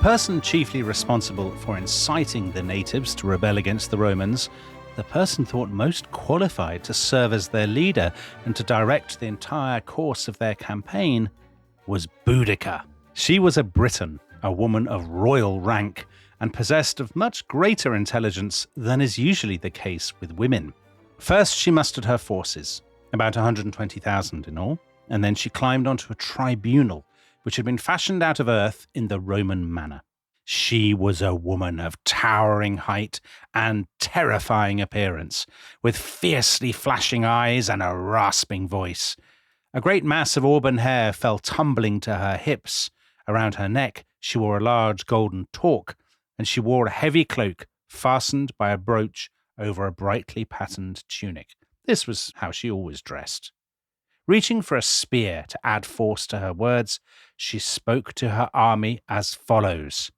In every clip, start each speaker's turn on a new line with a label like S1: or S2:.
S1: person chiefly responsible for inciting the natives to rebel against the Romans, the person thought most qualified to serve as their leader and to direct the entire course of their campaign, was Boudicca. She was a Briton, a woman of royal rank, and possessed of much greater intelligence than is usually the case with women. First, she mustered her forces, about 120,000 in all, and then she climbed onto a tribunal which had been fashioned out of earth in the Roman manner. She was a woman of towering height and terrifying appearance, with fiercely flashing eyes and a rasping voice. A great mass of auburn hair fell tumbling to her hips. Around her neck, she wore a large golden torque, and she wore a heavy cloak fastened by a brooch over a brightly patterned tunic. This was how she always dressed. Reaching for a spear to add force to her words, she spoke to her army as follows.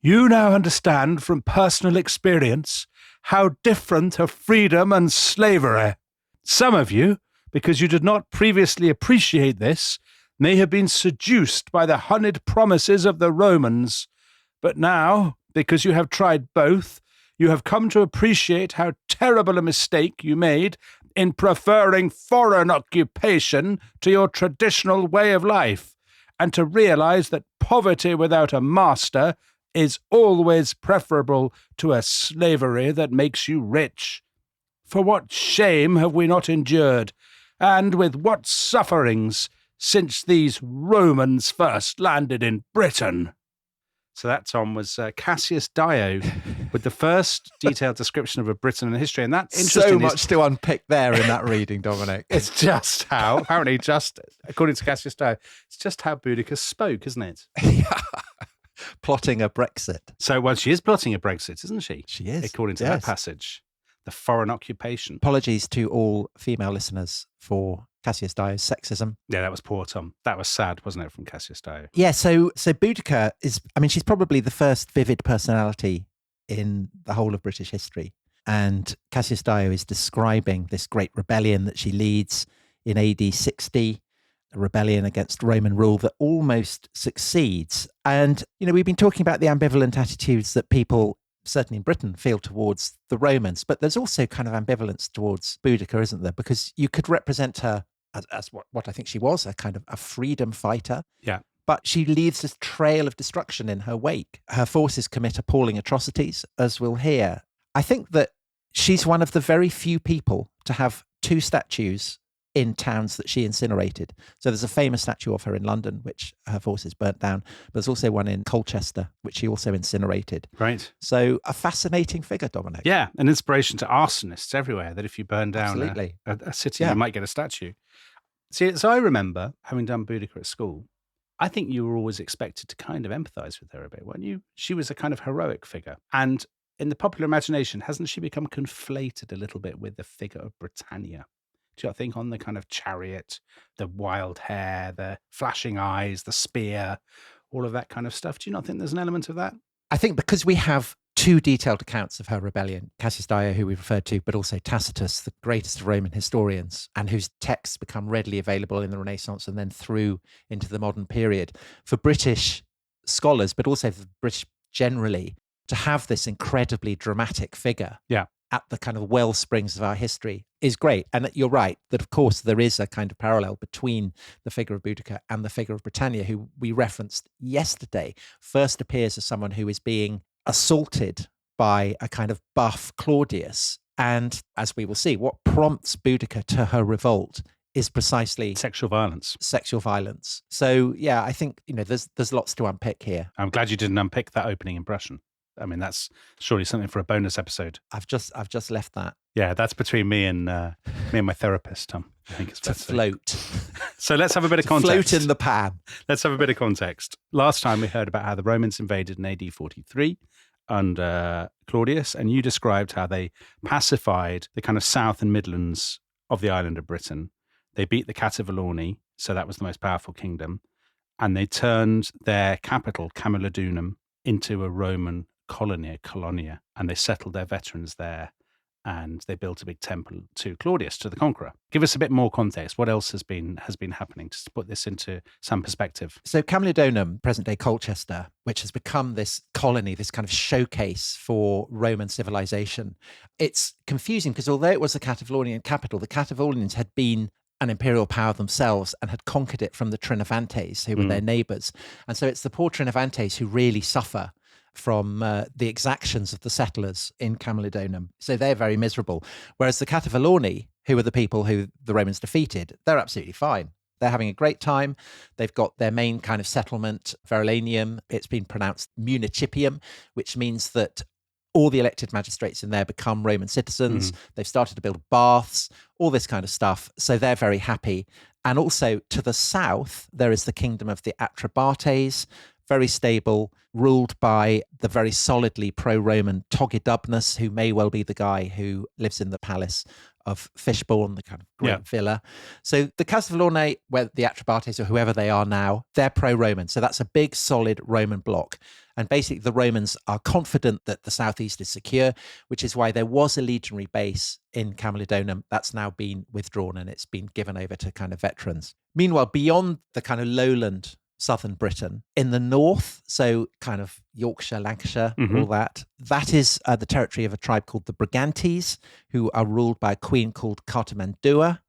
S1: You now understand from personal experience how different are freedom and slavery. Some of you, because you did not previously appreciate this, may have been seduced by the honeyed promises of the Romans. But now, because you have tried both, you have come to appreciate how terrible a mistake you made in preferring foreign occupation to your traditional way of life, and to realize that poverty without a master is always preferable to a slavery that makes you rich. For what shame have we not endured, and with what sufferings, since these Romans first landed in Britain? So that, Tom, was Cassius Dio with the first detailed description of a Britain in history. And that's interesting.
S2: So much to unpick there in that reading, Dominic.
S1: It's just how, apparently just, according to Cassius Dio, it's just how Boudicca spoke, isn't it?
S2: Yeah. Plotting a Brexit.
S1: So, well, she is plotting a Brexit, isn't she?
S2: She is.
S1: According to that passage. The foreign occupation.
S2: Apologies to all female listeners for Cassius Dio's sexism.
S1: Yeah, that was poor, Tom. That was sad, wasn't it, from Cassius Dio?
S2: Yeah, so Boudicca is, I mean, she's probably the first vivid personality in the whole of British history. And Cassius Dio is describing this great rebellion that she leads in AD 60, a rebellion against Roman rule that almost succeeds. And, you know, we've been talking about the ambivalent attitudes that people, certainly in Britain, feel towards the Romans, but there's also kind of ambivalence towards Boudicca, isn't there? Because you could represent her as what I think she was, a kind of a freedom fighter.
S1: Yeah.
S2: But she leaves this trail of destruction in her wake. Her forces commit appalling atrocities, as we'll hear. I think that she's one of the very few people to have two statues in towns that she incinerated. So there's a famous statue of her in London, which her forces burnt down. But there's also one in Colchester, which she also incinerated.
S1: Right.
S2: So a fascinating figure, Dominic.
S1: Yeah, an inspiration to arsonists everywhere, that if you burn down a city,
S2: Yeah.
S1: you might get a statue. See, so I remember, having done Boudicca at school, I think you were always expected to kind of empathise with her a bit, weren't you? She was a kind of heroic figure. And in the popular imagination, hasn't she become conflated a little bit with the figure of Britannia? Do you think on the kind of chariot, the wild hair, the flashing eyes, the spear, all of that kind of stuff? Do you not think there's an element of that?
S2: I think because we have two detailed accounts of her rebellion, Cassius Dio, who we referred to, but also Tacitus, the greatest of Roman historians, and whose texts become readily available in the Renaissance and then through into the modern period. For British scholars, but also for British generally, to have this incredibly dramatic figure at the kind of well springs of our history is great. And you're right, that of course there is a kind of parallel between the figure of Boudicca and the figure of Britannia, who we referenced yesterday, first appears as someone who is being assaulted by a kind of buff Claudius. And as we will see, what prompts Boudicca to her revolt is precisely
S1: sexual violence.
S2: So yeah, I think, you know, there's lots to unpick here.
S1: I'm glad you didn't unpick that opening impression. I mean, that's surely something for a bonus episode.
S2: I've just left that.
S1: Yeah, that's between me and my therapist, Tom. I think it's
S2: to float.
S1: So let's have a bit of context.
S2: Float in the pan.
S1: Let's have a bit of context. Last time we heard about how the Romans invaded in AD 43 under Claudius, and you described how they pacified the kind of south and Midlands of the island of Britain. They beat the Cativalorni, so that was the most powerful kingdom, and they turned their capital, Camulodunum, into a Roman colonia, and they settled their veterans there. and they built a big temple to Claudius, to the conqueror. Give us a bit more context. What else has been happening, just to put this into some perspective?
S2: So Camulodunum, present-day Colchester, which has become this colony, this kind of showcase for Roman civilization. It's confusing because although it was the Cativalonian capital, the Cativalonians had been an imperial power themselves and had conquered it from the Trinovantes, who were their neighbours. And so it's the poor Trinovantes who really suffer from the exactions of the settlers in Camulodunum. So they're very miserable. Whereas the Cativaloni, who are the people who the Romans defeated, they're absolutely fine. They're having a great time. They've got their main kind of settlement, Verulamium. It's been pronounced municipium, which means that all the elected magistrates in there become Roman citizens. They've started to build baths, all this kind of stuff. So they're very happy. And also to the south, there is the kingdom of the Atrebates, very stable, ruled by the very solidly pro-Roman Togidubnus, who may well be the guy who lives in the palace of Fishbourne, the kind of great villa. So the Castivalone, where the Atrebates or whoever they are now, they're pro-Roman. So that's a big, solid Roman bloc. And basically the Romans are confident that the southeast is secure, which is why there was a legionary base in Camulodunum. That's now been withdrawn and it's been given over to kind of veterans. Meanwhile, beyond the kind of lowland southern Britain, in the north, so kind of Yorkshire, Lancashire, all that, that is the territory of a tribe called the Brigantes, who are ruled by a queen called Cartimandua,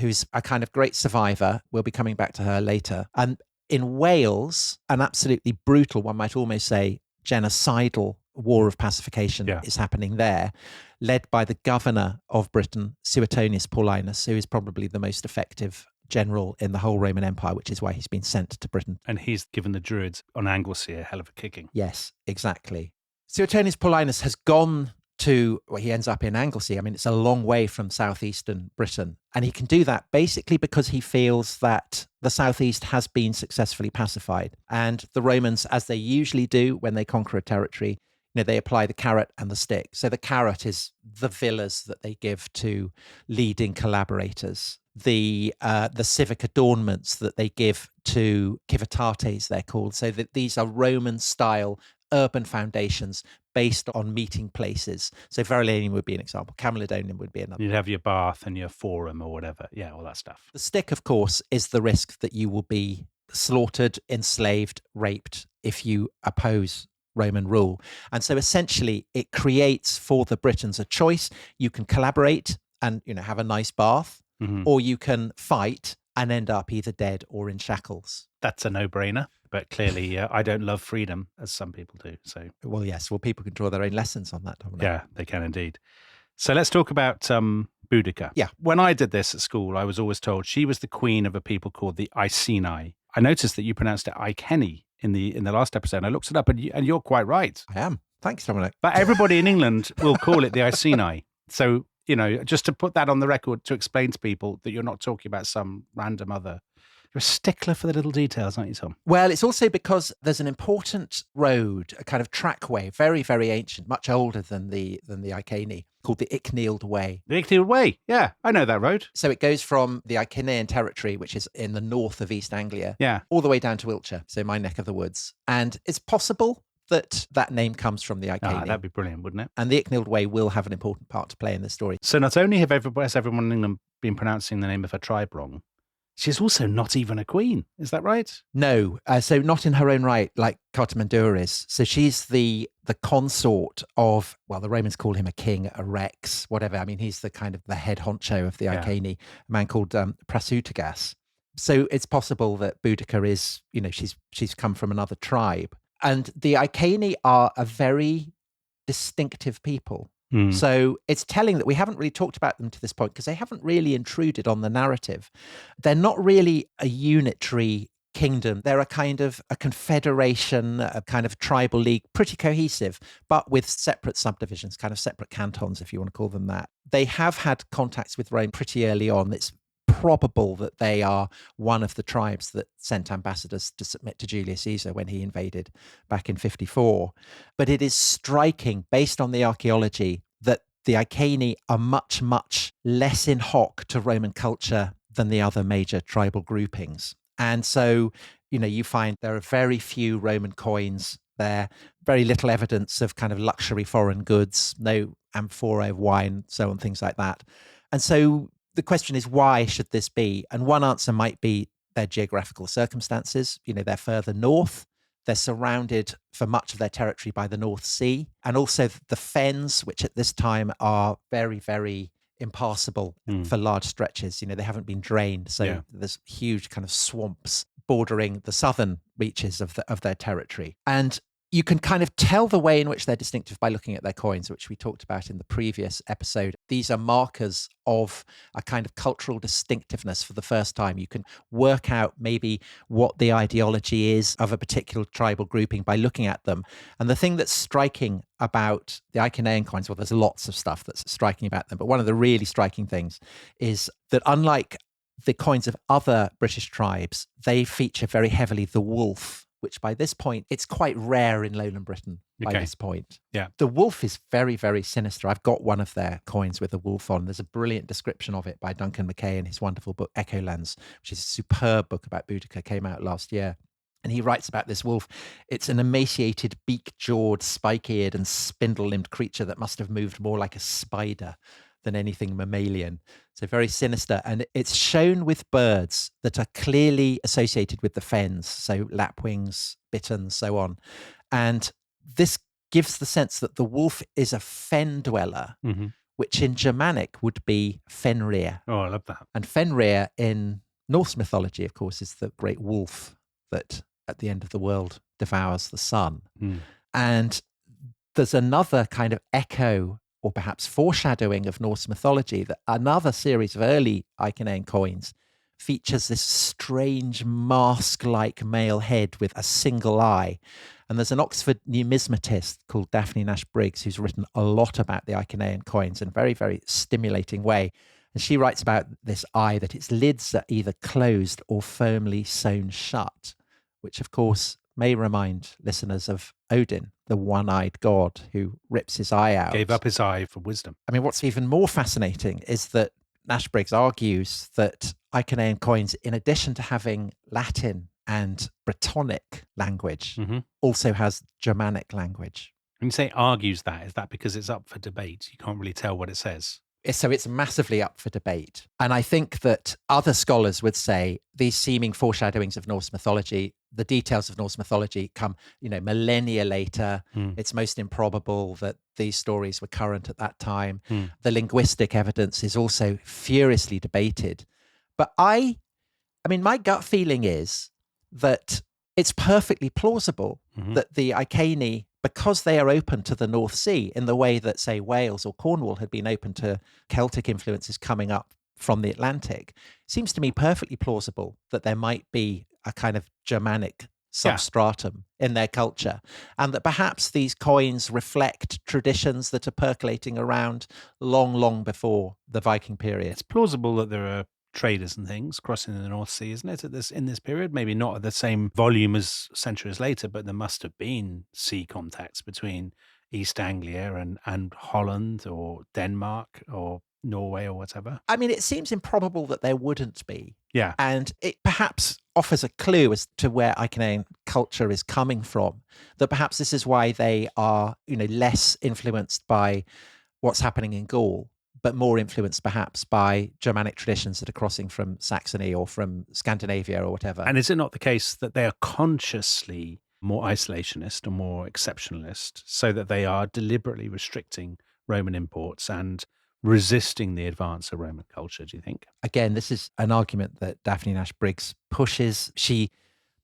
S2: who's a kind of great survivor. We'll be coming back to her later. And in Wales, an absolutely brutal, one might almost say, genocidal war of pacification is happening there, led by the governor of Britain, Suetonius Paulinus, who is probably the most effective general in the whole Roman Empire, which is why he's been sent to Britain.
S1: And he's given the Druids on Anglesey a hell of a kicking.
S2: Yes, exactly. Suetonius Paulinus has gone to, well, he ends up in Anglesey. I mean, it's a long way from southeastern Britain. And he can do that basically because he feels that the southeast has been successfully pacified. And the Romans, as they usually do when they conquer a territory, they apply the carrot and the stick. So the carrot is the villas that they give to leading collaborators, the civic adornments that they give to civitates, they're called. So that these are Roman-style urban foundations based on meeting places. So Verulamium would be an example. Camulodunum would be another.
S1: You'd have your bath and your forum or whatever. Yeah, all that stuff.
S2: The stick, of course, is the risk that you will be slaughtered, enslaved, raped if you oppose Roman rule. And so essentially it creates for the Britons a choice. You can collaborate and have a nice bath, or you can fight and end up either dead or in shackles.
S1: That's a no-brainer. But clearly, I don't love freedom, as some people do. So,
S2: well, yes. Well, people can draw their own lessons on that, Dominic.
S1: Yeah, they can indeed. So let's talk about Boudicca.
S2: Yeah.
S1: When I did this at school, I was always told she was the queen of a people called the Iceni. I noticed that you pronounced it Iceni in the last episode. I looked it up, and you're quite right.
S2: I am. Thanks, Dominic.
S1: But everybody in England will call it the Iceni. So, just to put that on the record to explain to people that you're not talking about some random other. You're a stickler for the little details, aren't you, Tom?
S2: Well, it's also because there's an important road, a kind of trackway, very, very ancient, much older than the Iceni, called the Icknield Way.
S1: The Icknield Way, yeah, I know that road.
S2: So it goes from the Icenian territory, which is in the north of East Anglia, all the way down to Wiltshire, so my neck of the woods. And it's possible that name comes from the Iceni.
S1: That'd be brilliant, wouldn't it?
S2: And the Icknield Way will have an important part to play in this story.
S1: So not only has everyone in England been pronouncing the name of her tribe wrong, she's also not even a queen. Is that right?
S2: No. So not in her own right, like Cartimandua is. So she's the consort of, well, the Romans call him a king, a rex, whatever. I mean, he's the kind of the head honcho of the Iceni, a man called Prasutagas. So it's possible that Boudicca is, she's come from another tribe. And the Iceni are a very distinctive people. So it's telling that we haven't really talked about them to this point because they haven't really intruded on the narrative. They're not really a unitary kingdom. They're a kind of a confederation, a kind of tribal league, pretty cohesive, but with separate subdivisions, kind of separate cantons, if you want to call them that. They have had contacts with Rome pretty early on. It's probable that they are one of the tribes that sent ambassadors to submit to Julius Caesar when he invaded back in 54. But it is striking, based on the archaeology, that the Iceni are much, much less in hoc to Roman culture than the other major tribal groupings. And so, you find there are very few Roman coins there, very little evidence of kind of luxury foreign goods, no amphora of wine, so on, things like that. And so the question is, why should this be? And one answer might be their geographical circumstances. They're further north. They're surrounded for much of their territory by the North Sea, and also the fens, which at this time are very, very impassable for large stretches. They haven't been drained. So there's huge kind of swamps bordering the southern reaches of their territory. And you can kind of tell the way in which they're distinctive by looking at their coins, which we talked about in the previous episode. These are markers of a kind of cultural distinctiveness for the first time. You can work out maybe what the ideology is of a particular tribal grouping by looking at them. And the thing that's striking about the Icenian coins, well, there's lots of stuff that's striking about them, but one of the really striking things is that unlike the coins of other British tribes, they feature very heavily the wolf, which by this point, it's quite rare in lowland Britain by this point.
S1: Yeah.
S2: The wolf is very, very sinister. I've got one of their coins with a wolf on. There's a brilliant description of it by Duncan Mackay in his wonderful book, Echolands, which is a superb book about Boudicca, came out last year. And he writes about this wolf. It's an emaciated, beak-jawed, spike-eared and spindle-limbed creature that must have moved more like a spider than anything mammalian. So very sinister. And it's shown with birds that are clearly associated with the fens. So lapwings, bitterns, so on. And this gives the sense that the wolf is a fen dweller, which in Germanic would be Fenrir.
S1: Oh, I love that.
S2: And Fenrir in Norse mythology, of course, is the great wolf that at the end of the world devours the sun. And there's another kind of echo or perhaps foreshadowing of Norse mythology, that another series of early Icenian coins features this strange mask-like male head with a single eye. And there's an Oxford numismatist called Daphne Nash Briggs who's written a lot about the Icenian coins in a very, very stimulating way. And she writes about this eye, that its lids are either closed or firmly sewn shut, which of course may remind listeners of Odin, the one-eyed god who rips his eye out.
S1: Gave up his eye for wisdom.
S2: I mean, what's even more fascinating is that Nash Briggs argues that Icenian coins, in addition to having Latin and Brittonic language, also has Germanic language.
S1: When you say argues that, is that because it's up for debate? You can't really tell what it says.
S2: So it's massively up for debate. And I think that other scholars would say these seeming foreshadowings of Norse mythology, the details of Norse mythology come, millennia later. It's most improbable that these stories were current at that time. The linguistic evidence is also furiously debated. But I mean, my gut feeling is that it's perfectly plausible that the Iceni, because they are open to the North Sea in the way that, say, Wales or Cornwall had been open to Celtic influences coming up from the Atlantic, seems to me perfectly plausible that there might be a kind of Germanic substratum in their culture, and that perhaps these coins reflect traditions that are percolating around long, long before the Viking period.
S1: It's plausible that there are traders and things crossing the North Sea, isn't it, in this period? Maybe not at the same volume as centuries later, but there must have been sea contacts between East Anglia and Holland or Denmark or Norway or whatever.
S2: I mean, it seems improbable that there wouldn't be.
S1: Yeah.
S2: And it perhaps offers a clue as to where Icenian culture is coming from, that perhaps this is why they are, less influenced by what's happening in Gaul, but more influenced perhaps by Germanic traditions that are crossing from Saxony or from Scandinavia or whatever.
S1: And is it not the case that they are consciously more isolationist or more exceptionalist, so that they are deliberately restricting Roman imports and resisting the advance of Roman culture, do you think?
S2: Again, this is an argument that Daphne Nash Briggs pushes. She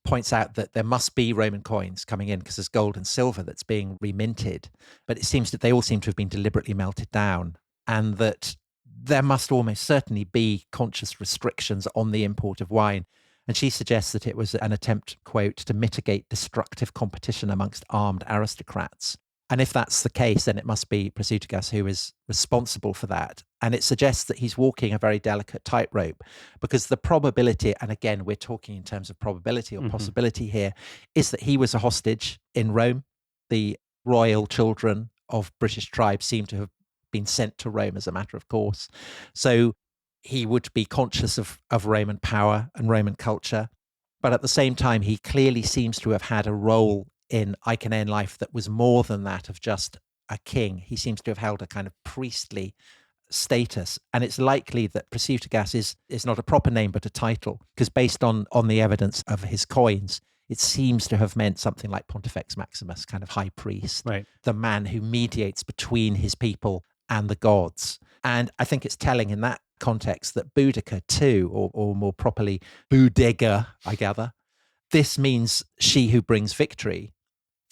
S2: points out that there must be Roman coins coming in because there's gold and silver that's being reminted, but it seems that they all seem to have been deliberately melted down, and that there must almost certainly be conscious restrictions on the import of wine. And she suggests that it was an attempt, quote, to mitigate destructive competition amongst armed aristocrats. And if that's the case, then it must be Prasutagus who is responsible for that. And it suggests that he's walking a very delicate tightrope, because the probability, and again, we're talking in terms of probability or possibility here, is that he was a hostage in Rome. The royal children of British tribes seem to have been sent to Rome as a matter of course. So he would be conscious of Roman power and Roman culture. But at the same time, he clearly seems to have had a role in Icenian life that was more than that of just a king. He seems to have held a kind of priestly status, and it's likely that Prasutagas is not a proper name but a title, because based on the evidence of his coins, it seems to have meant something like Pontifex Maximus, kind of high priest,
S1: Right.
S2: the man who mediates between his people and the gods. And I think it's telling in that context that Boudicca too, or more properly Boudicca, I gather, this means she who brings victory,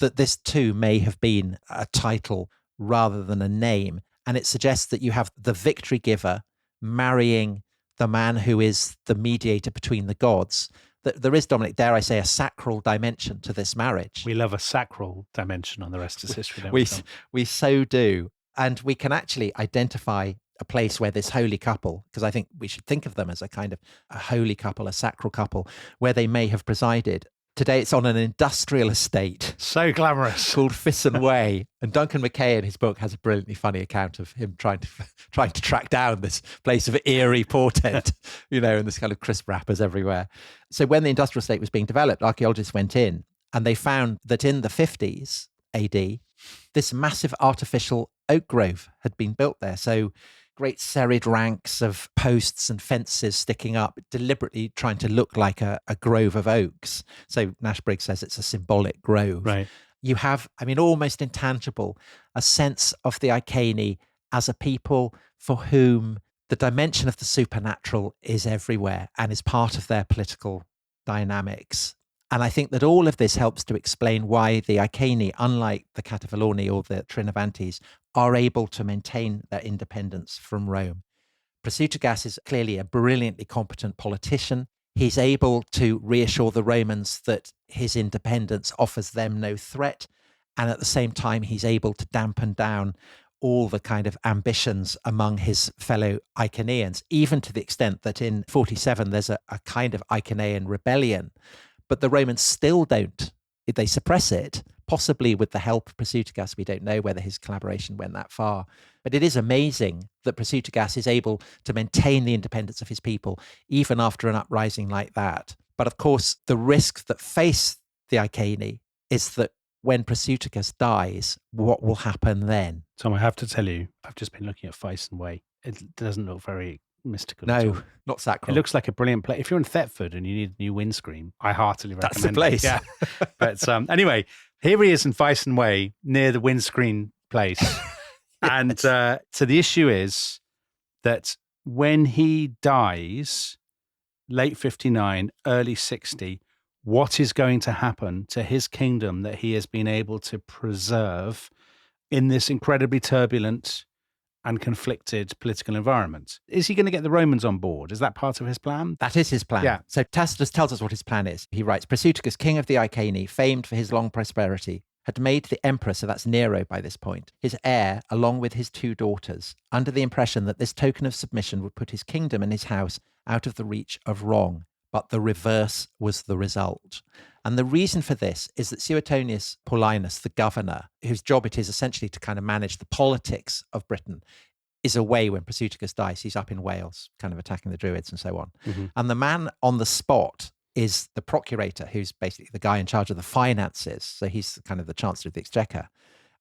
S2: that this too may have been a title rather than a name. And it suggests that you have the victory giver marrying the man who is the mediator between the gods. That there is, Dominic, dare I say, a sacral dimension to this marriage.
S1: We love a sacral dimension on the rest of history, don't
S2: we so do. And we can actually identify a place where this holy couple, because I think we should think of them as a kind of a holy couple, a sacral couple, where they may have presided. Today it's on an industrial estate.
S1: So glamorous.
S2: Called Fisson Way. And Duncan Mackay in his book has a brilliantly funny account of him trying to track down this place of eerie portent, and this kind of crisp wrappers everywhere. So when the industrial estate was being developed, archaeologists went in and they found that in the 50s AD, this massive artificial oak grove had been built there. So great serried ranks of posts and fences sticking up, deliberately trying to look like a grove of oaks. So Nash Briggs says it's a symbolic grove.
S1: Right.
S2: You have, almost intangible, a sense of the Iceni as a people for whom the dimension of the supernatural is everywhere and is part of their political dynamics. And I think that all of this helps to explain why the Iceni, unlike the Cativalorni or the Trinovantes, are able to maintain their independence from Rome. Prasutagas is clearly a brilliantly competent politician. He's able to reassure the Romans that his independence offers them no threat. And at the same time, he's able to dampen down all the kind of ambitions among his fellow Icenians, even to the extent that in 47, there's a kind of Icenian rebellion. But the Romans still don't. They suppress it, possibly with the help of Prasutagas. We don't know whether his collaboration went that far. But it is amazing that Prasutagas is able to maintain the independence of his people, even after an uprising like that. But of course, the risk that face the Iceni is that when Prasutagas dies, what will happen then?
S1: Tom, I have to tell you, I've just been looking at Fisson Way. It doesn't look very mystical at all.
S2: No, not sacral.
S1: It looks like a brilliant place. If you're in Thetford and you need a new windscreen, I heartily recommend
S2: That's the place.
S1: Yeah. But anyway, here he is in Fisson Way near the windscreen place. Yes. And so the issue is that when he dies, late 59, early 60, what is going to happen to his kingdom that he has been able to preserve in this incredibly turbulent and conflicted political environment? Is he going to get the Romans on board? Is that part of his plan?
S2: That is his plan.
S1: Yeah.
S2: So Tacitus tells us what his plan is. He writes, Prasutagas, king of the Iceni, famed for his long prosperity, had made the emperor, so that's Nero by this point, his heir along with his two daughters, under the impression that this token of submission would put his kingdom and his house out of the reach of wrong. But the reverse was the result. And the reason for this is that Suetonius Paulinus, the governor, whose job it is essentially to kind of manage the politics of Britain, is away when Prasutagas dies. He's up in Wales, kind of attacking the Druids and so on. Mm-hmm. And the man on the spot is the procurator, who's basically the guy in charge of the finances. So he's kind of the Chancellor of the Exchequer,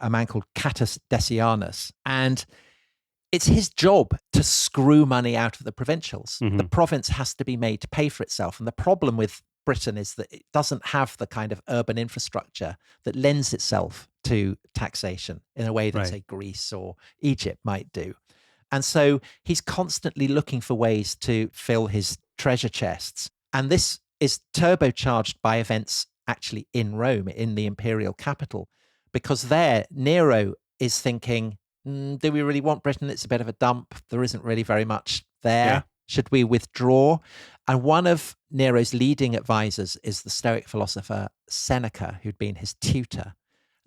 S2: a man called Catus Decianus. And it's his job to screw money out of the provincials. Mm-hmm. The province has to be made to pay for itself. And the problem with Britain is that it doesn't have the kind of urban infrastructure that lends itself to taxation in a way that, say, Greece or Egypt might do. And so he's constantly looking for ways to fill his treasure chests. And this is turbocharged by events actually in Rome, in the imperial capital, because there Nero is thinking, do we really want Britain? It's a bit of a dump. There isn't really very much there. Yeah. Should we withdraw? And one of Nero's leading advisors is the Stoic philosopher Seneca, who'd been his tutor.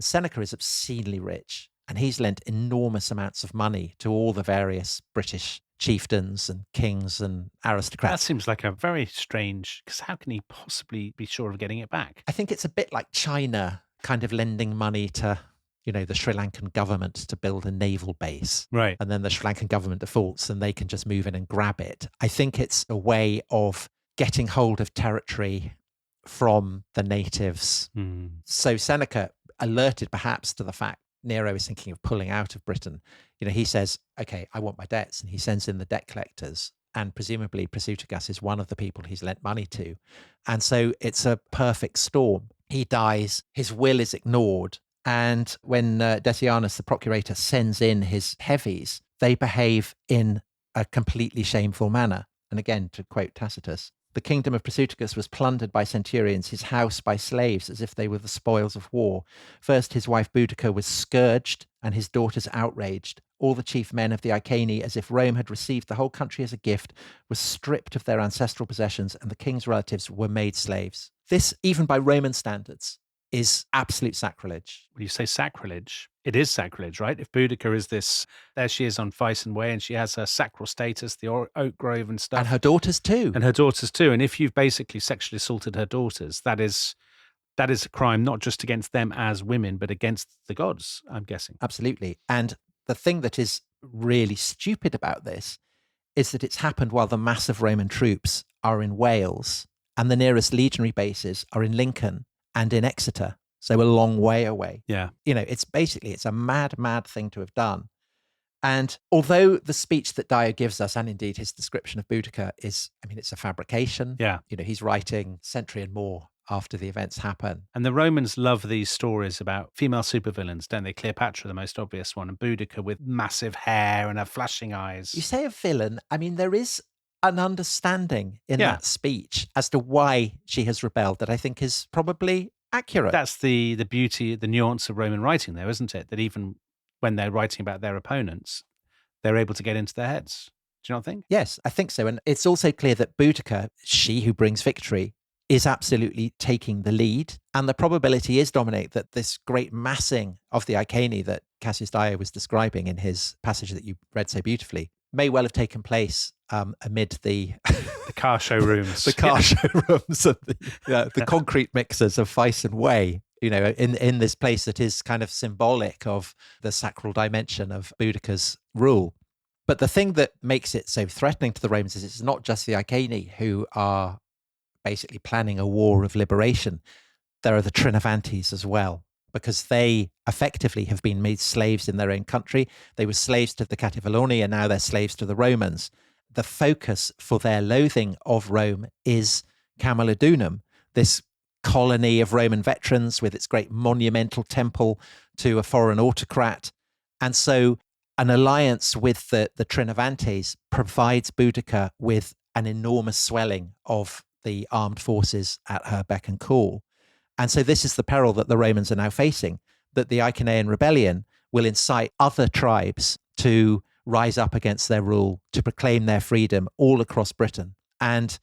S2: Seneca is obscenely rich, and he's lent enormous amounts of money to all the various British chieftains and kings and aristocrats.
S1: That seems like a very strange, because how can he possibly be sure of getting it back?
S2: I think it's a bit like China kind of lending money to, the Sri Lankan government to build a naval base.
S1: Right.
S2: And then the Sri Lankan government defaults and they can just move in and grab it. I think it's a way of getting hold of territory from the natives. So Seneca alerted perhaps to the fact Nero is thinking of pulling out of Britain, he says, okay, I want my debts. And he sends in the debt collectors. And presumably Prasutagus is one of the people he's lent money to. And so it's a perfect storm. He dies, his will is ignored. And when Decianus, the procurator, sends in his heavies, they behave in a completely shameful manner. And again, to quote Tacitus, the kingdom of Prasutagus was plundered by centurions, his house by slaves, as if they were the spoils of war. First, his wife Boudicca was scourged and his daughters outraged. All the chief men of the Iceni, as if Rome had received the whole country as a gift, were stripped of their ancestral possessions, and the king's relatives were made slaves. This, even by Roman standards, is absolute sacrilege.
S1: When you say sacrilege, it is sacrilege, right? If Boudicca is this, there she is on Iceni Way, and she has her sacral status, the oak grove and stuff.
S2: And her daughters too.
S1: And if you've basically sexually assaulted her daughters, that is a crime not just against them as women, but against the gods, I'm guessing.
S2: Absolutely. And the thing that is really stupid about this is that it's happened while the massive Roman troops are in Wales and the nearest legionary bases are in Lincoln and in Exeter. So a long way away.
S1: Yeah.
S2: It's a mad, mad thing to have done. And although the speech that Dio gives us, and indeed his description of Boudicca it's a fabrication.
S1: Yeah.
S2: He's writing a century and more after the events happen.
S1: And the Romans love these stories about female supervillains, don't they? Cleopatra, the most obvious one, and Boudicca with massive hair and her flashing eyes.
S2: You say a villain, there is an understanding in that speech as to why she has rebelled that I think is probably accurate.
S1: That's the beauty, the nuance of Roman writing there, isn't it? That even when they're writing about their opponents, they're able to get into their heads. Do you not think?
S2: Yes, I think so. And it's also clear that Boudicca, she who brings victory, is absolutely taking the lead. And the probability is, Dominic, that this great massing of the Iceni that Cassius Dio was describing in his passage that you read so beautifully may well have taken place amid the
S1: car showrooms.
S2: The car showrooms and the concrete mixers of Iceni Way, in this place that is kind of symbolic of the sacral dimension of Boudicca's rule. But the thing that makes it so threatening to the Romans is it's not just the Iceni who are basically planning a war of liberation. There are the Trinovantes as well, because they effectively have been made slaves in their own country. They were slaves to the Cativalloni, and now they're slaves to the Romans. The focus for their loathing of Rome is Camulodunum, this colony of Roman veterans with its great monumental temple to a foreign autocrat. And so an alliance with the Trinovantes provides Boudicca with an enormous swelling of the armed forces at her beck and call. And so this is the peril that the Romans are now facing, that the Icenian rebellion will incite other tribes to rise up against their rule, to proclaim their freedom all across Britain. And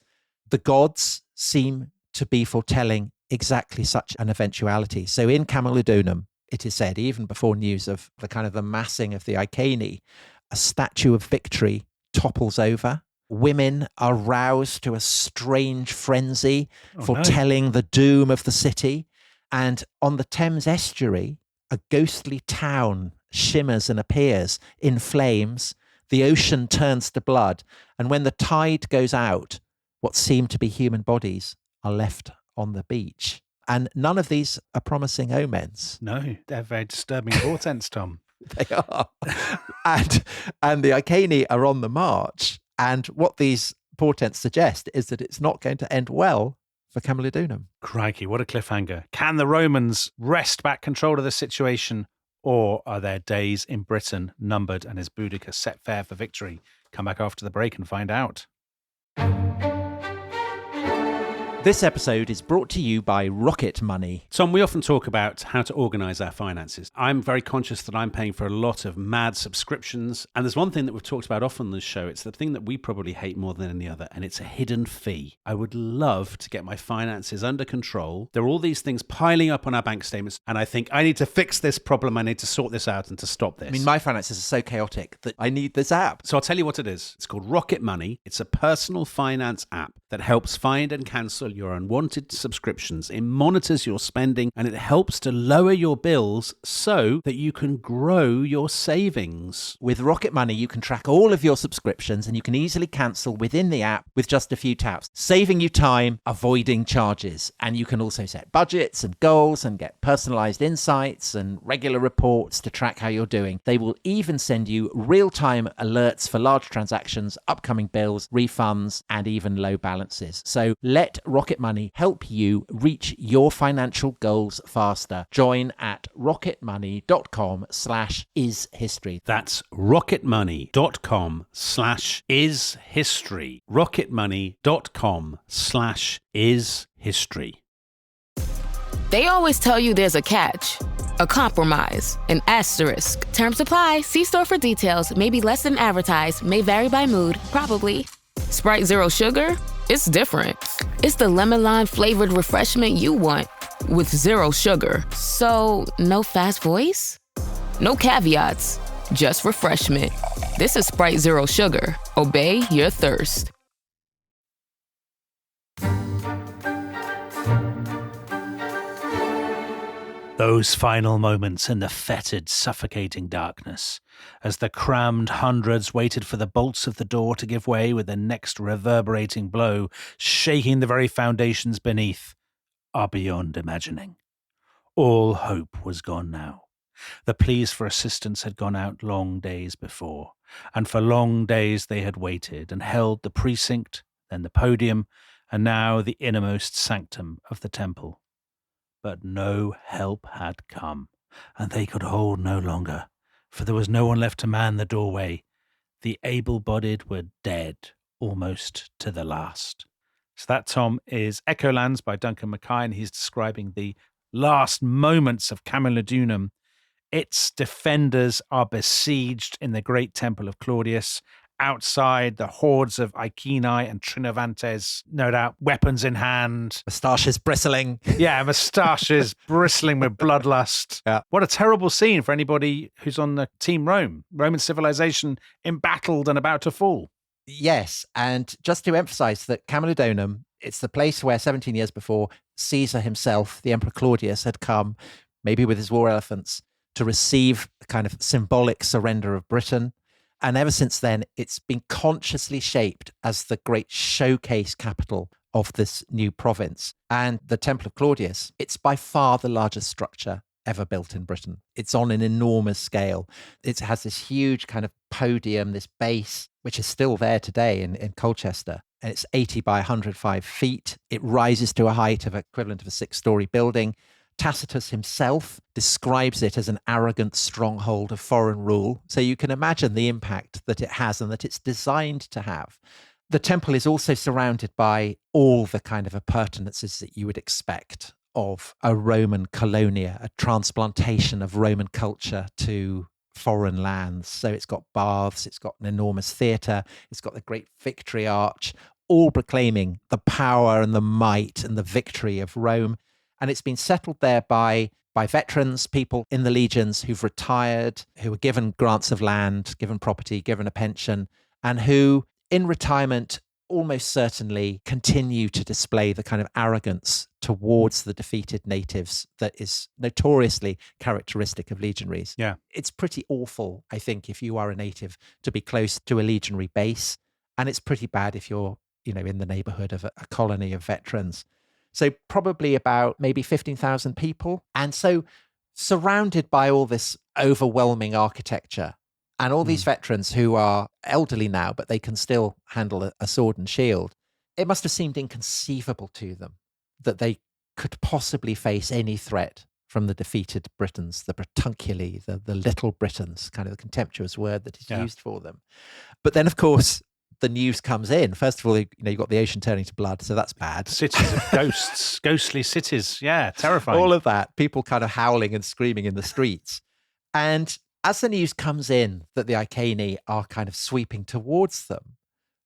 S2: the gods seem to be foretelling exactly such an eventuality. So in Camulodunum, it is said, even before news of the kind of the massing of the Iceni, a statue of victory topples over. Women are roused to a strange frenzy, foretelling the doom of the city. And on the Thames estuary, a ghostly town shimmers and appears in flames. The ocean turns to blood. And when the tide goes out, what seem to be human bodies are left on the beach. And none of these are promising omens.
S1: No, they're very disturbing portents, Tom.
S2: They are. and the Iceni are on the march. And what these portents suggest is that it's not going to end well for Camulodunum.
S1: Crikey, what a cliffhanger. Can the Romans wrest back control of the situation, or are their days in Britain numbered and is Boudicca set fair for victory? Come back after the break and find out.
S2: This episode is brought to you by Rocket Money.
S1: Tom, we often talk about how to organise our finances. I'm very conscious that I'm paying for a lot of mad subscriptions. And there's one thing that we've talked about often on this show. It's the thing that we probably hate more than any other, and it's a hidden fee. I would love to get my finances under control. There are all these things piling up on our bank statements, and I think I need to fix this problem. I need to sort this out and to stop this.
S2: I mean, my finances are so chaotic that I need this app.
S1: So I'll tell you what it is. It's called Rocket Money. It's a personal finance app that helps find and cancel cancel your unwanted subscriptions. It monitors your spending and it helps to lower your bills so that you can grow your savings.
S2: With Rocket Money, you can track all of your subscriptions and you can easily cancel within the app with just a few taps, saving you time, avoiding charges. And you can also set budgets and goals and get personalized insights and regular reports to track how you're doing. They will even send you real-time alerts for large transactions, upcoming bills, refunds, and even low balances. So let Rocket Money help you reach your financial goals faster. Join at rocketmoney.com/ishistory.
S1: That's rocketmoney.com/ishistory. rocketmoney.com/ishistory.
S3: They always tell you there's a catch, a compromise, an asterisk. Terms apply. See store for details. Maybe less than advertised. May vary by mood. Probably. Sprite Zero Sugar? It's different. It's the lemon lime flavored refreshment you want with zero sugar. So, no fast voice? No caveats. Just refreshment. This is Sprite Zero Sugar. Obey your thirst.
S1: Those final moments in the fetid, suffocating darkness, as the crammed hundreds waited for the bolts of the door to give way with the next reverberating blow, shaking the very foundations beneath, are beyond imagining. All hope was gone now. The pleas for assistance had gone out long days before, and for long days they had waited and held the precinct, then the podium, and now the innermost sanctum of the temple. But no help had come, and they could hold no longer, for there was no one left to man the doorway. The able-bodied were dead, almost to the last. So that, Tom, is Echolands by Duncan Mackay, and he's describing the last moments of Camulodunum. Its defenders are besieged in the great temple of Claudius. Outside, the hordes of Iceni and Trinovantes, no doubt, weapons in hand.
S2: Moustaches bristling.
S1: Yeah, moustaches bristling with bloodlust.
S2: Yeah.
S1: What a terrible scene for anybody who's on the Team Rome. Roman civilization embattled and about to fall.
S2: Yes, and just to emphasize that Camulodunum, it's the place where 17 years before, Caesar himself, the Emperor Claudius, had come, maybe with his war elephants, to receive a kind of symbolic surrender of Britain. And ever since then, it's been consciously shaped as the great showcase capital of this new province. And the Temple of Claudius, it's by far the largest structure ever built in Britain. It's on an enormous scale. It has this huge kind of podium, this base, which is still there today in Colchester. And it's 80 by 105 feet. It rises to a height of equivalent of a 6-story building. Tacitus himself describes it as an arrogant stronghold of foreign rule. So you can imagine the impact that it has and that it's designed to have. The temple is also surrounded by all the kind of appurtenances that you would expect of a Roman colonia, a transplantation of Roman culture to foreign lands. So it's got baths, it's got an enormous theatre, it's got the great Victory Arch, all proclaiming the power and the might and the victory of Rome. And it's been settled there by veterans, people in the legions who've retired, who were given grants of land, given property, given a pension, and who in retirement almost certainly continue to display the kind of arrogance towards the defeated natives that is notoriously characteristic of legionaries.
S1: Yeah.
S2: It's pretty awful, I think, if you are a native to be close to a legionary base. And it's pretty bad if you're, in the neighborhood of a colony of veterans. So probably about maybe 15,000 people. And so surrounded by all this overwhelming architecture and all these veterans who are elderly now, but they can still handle a sword and shield, it must have seemed inconceivable to them that they could possibly face any threat from the defeated Britons, the Britunculi, the little Britons, kind of the contemptuous word that is used for them. But then, of course, the news comes in. First of all, you've got the ocean turning to blood, so that's bad.
S1: Cities of ghosts, ghostly cities. Yeah, terrifying.
S2: All of that, people kind of howling and screaming in the streets. And as the news comes in that the Iceni are kind of sweeping towards them,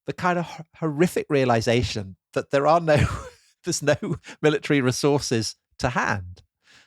S2: the kind of horrific realization that there's no military resources to hand.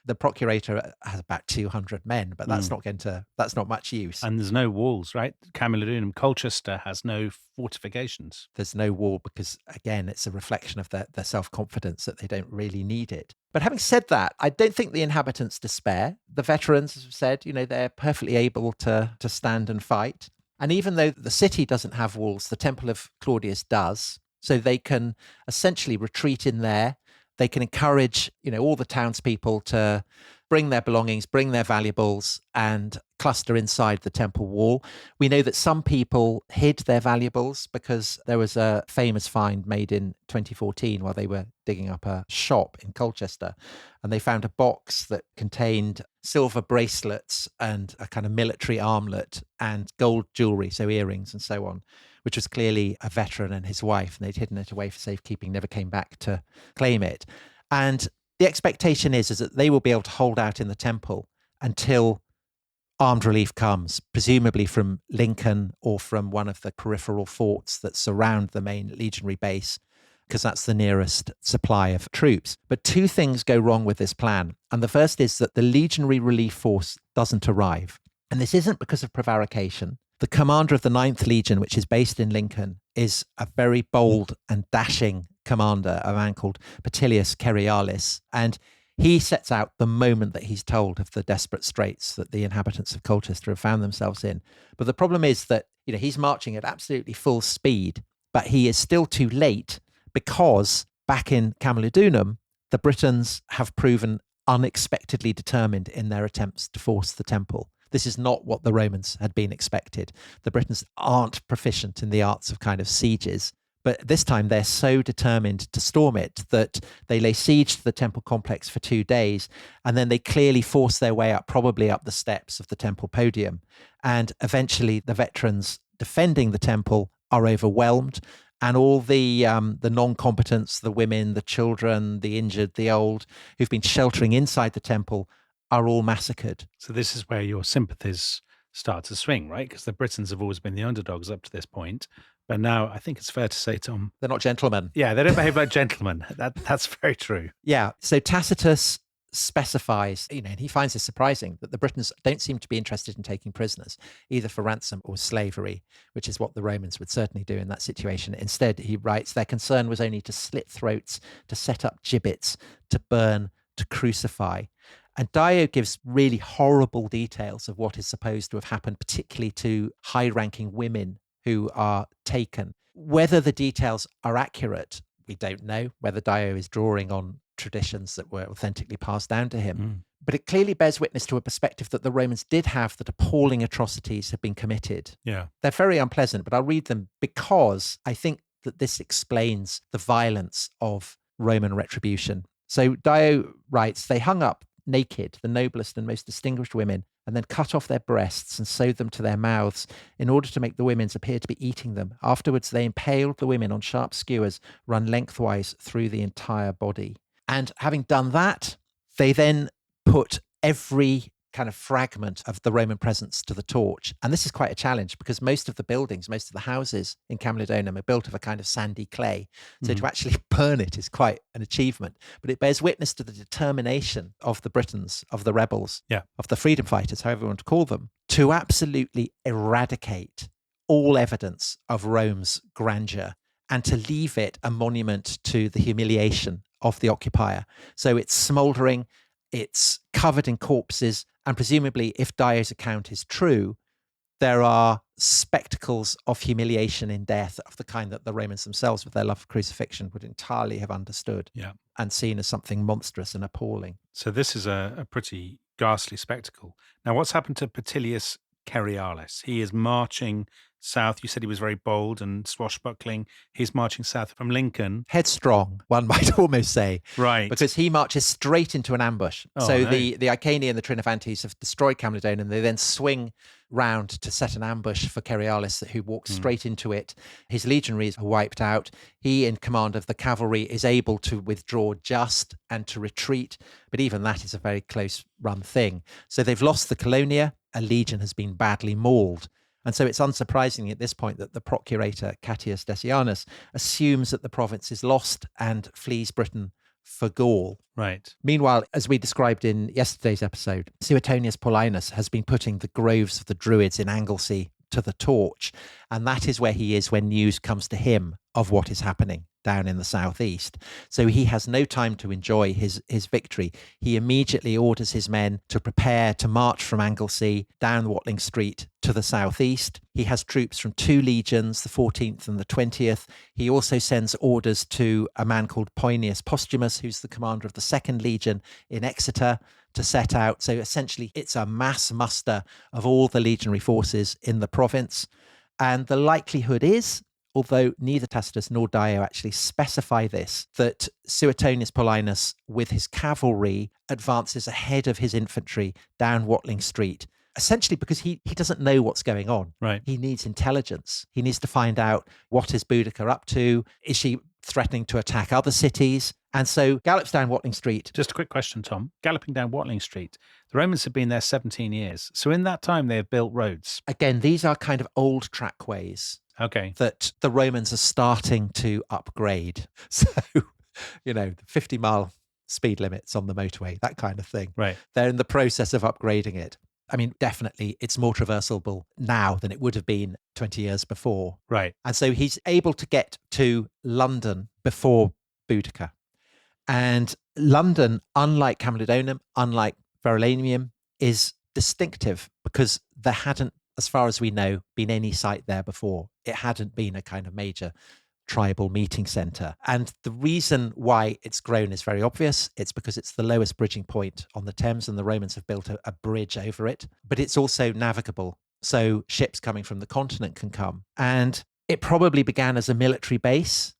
S2: The procurator has about 200 men, but that's not much use.
S1: And there's no walls, right? Camulodunum, Colchester has no fortifications.
S2: There's no wall because, again, it's a reflection of their self-confidence that they don't really need it. But having said that, I don't think the inhabitants despair. The veterans, as I've said, they're perfectly able to stand and fight. And even though the city doesn't have walls, the Temple of Claudius does. So they can essentially retreat in there. They can encourage, all the townspeople to bring their belongings, bring their valuables, and cluster inside the temple wall. We know that some people hid their valuables because there was a famous find made in 2014 while they were digging up a shop in Colchester, and they found a box that contained silver bracelets and a kind of military armlet and gold jewelry, so earrings and so on, which was clearly a veteran and his wife, and they'd hidden it away for safekeeping, never came back to claim it. And the expectation is that they will be able to hold out in the temple until armed relief comes, presumably from Lincoln or from one of the peripheral forts that surround the main legionary base, because that's the nearest supply of troops. But two things go wrong with this plan. And the first is that the legionary relief force doesn't arrive. And this isn't because of prevarication. The commander of the 9th Legion, which is based in Lincoln, is a very bold and dashing commander, a man called Petilius Cerialis. And he sets out the moment that he's told of the desperate straits that the inhabitants of Colchester have found themselves in. But the problem is that, he's marching at absolutely full speed, but he is still too late because back in Camulodunum, the Britons have proven unexpectedly determined in their attempts to force the temple. This is not what the Romans had been expected. The Britons aren't proficient in the arts of kind of sieges, but this time they're so determined to storm it that they lay siege to the temple complex for 2 days, and then they clearly force their way up, probably up the steps of the temple podium. And eventually the veterans defending the temple are overwhelmed, and all the non-combatants, the women, the children, the injured, the old, who've been sheltering inside the temple, are all massacred.
S1: So this is where your sympathies start to swing, right? Because the Britons have always been the underdogs up to this point. But now I think it's fair to say, Tom,
S2: they're not gentlemen.
S1: Yeah, they don't behave like gentlemen. That's very true.
S2: Yeah. So Tacitus specifies, and he finds this surprising, that the Britons don't seem to be interested in taking prisoners, either for ransom or slavery, which is what the Romans would certainly do in that situation. Instead, he writes, their concern was only to slit throats, to set up gibbets, to burn, to crucify. And Dio gives really horrible details of what is supposed to have happened, particularly to high-ranking women who are taken. Whether the details are accurate, we don't know. Whether Dio is drawing on traditions that were authentically passed down to him. But it clearly bears witness to a perspective that the Romans did have, that appalling atrocities had been committed.
S1: Yeah.
S2: They're very unpleasant, but I'll read them because I think that this explains the violence of Roman retribution. So Dio writes, they hung up naked the noblest and most distinguished women, and then cut off their breasts and sewed them to their mouths in order to make the women's appear to be eating them. Afterwards, they impaled the women on sharp skewers run lengthwise through the entire body. And having done that, they then put every kind of fragment of the Roman presence to the torch. And this is quite a challenge because most of the buildings, most of the houses in Camulodunum are built of a kind of sandy clay. So to actually burn it is quite an achievement. But it bears witness to the determination of the Britons, of the rebels, of the freedom fighters, however you want to call them, to absolutely eradicate all evidence of Rome's grandeur and to leave it a monument to the humiliation of the occupier. So it's smouldering, it's covered in corpses, and presumably, if Dio's account is true, there are spectacles of humiliation in death of the kind that the Romans themselves, with their love of crucifixion, would entirely have understood and seen as something monstrous and appalling.
S1: So this is a pretty ghastly spectacle. Now, what's happened to Petilius Cerialis? He is marching south. You said he was very bold and swashbuckling. He's marching south from Lincoln.
S2: Headstrong, one might almost say.
S1: Right.
S2: Because he marches straight into an ambush. The Iceni and the Trinovantes have destroyed Camulodunum, and they then swing round to set an ambush for Cerialis, who walks straight into it. His legionaries are wiped out. He, in command of the cavalry, is able to withdraw just and to retreat. But even that is a very close run thing. So they've lost the Colonia. A legion has been badly mauled. And so it's unsurprising at this point that the procurator, Catius Decianus, assumes that the province is lost and flees Britain for Gaul.
S1: Right.
S2: Meanwhile, as we described in yesterday's episode, Suetonius Paulinus has been putting the groves of the Druids in Anglesey to the torch. And that is where he is when news comes to him of what is happening down in the southeast. So he has no time to enjoy his victory. He immediately orders his men to prepare to march from Anglesey down Watling Street to the southeast. He has troops from 2 legions, the 14th and the 20th. He also sends orders to a man called Poenius Postumus, who's the commander of the 2nd Legion in Exeter, to set out. So essentially, it's a mass muster of all the legionary forces in the province. And the likelihood is, although neither Tacitus nor Dio actually specify this, that Suetonius Paulinus, with his cavalry, advances ahead of his infantry down Watling Street, essentially because he doesn't know what's going on.
S1: Right.
S2: He needs intelligence. He needs to find out, what is Boudicca up to? Is she threatening to attack other cities? And so gallops down Watling Street.
S1: Just a quick question, Tom. Galloping down Watling Street, the Romans have been there 17 years. So in that time, they have built roads.
S2: Again, these are kind of old trackways.
S1: Okay.
S2: That the Romans are starting to upgrade. So, the 50-mile speed limits on the motorway, that kind of thing.
S1: Right.
S2: They're in the process of upgrading it. I mean, definitely it's more traversable now than it would have been 20 years before.
S1: Right.
S2: And so he's able to get to London before Boudicca. And London, unlike Camulodunum, unlike Verulamium, is distinctive because there hadn't, as far as we know, been any site there before. It hadn't been a kind of major tribal meeting centre. And the reason why it's grown is very obvious. It's because it's the lowest bridging point on the Thames, and the Romans have built a bridge over it. But it's also navigable, so ships coming from the continent can come. And it probably began as a military base,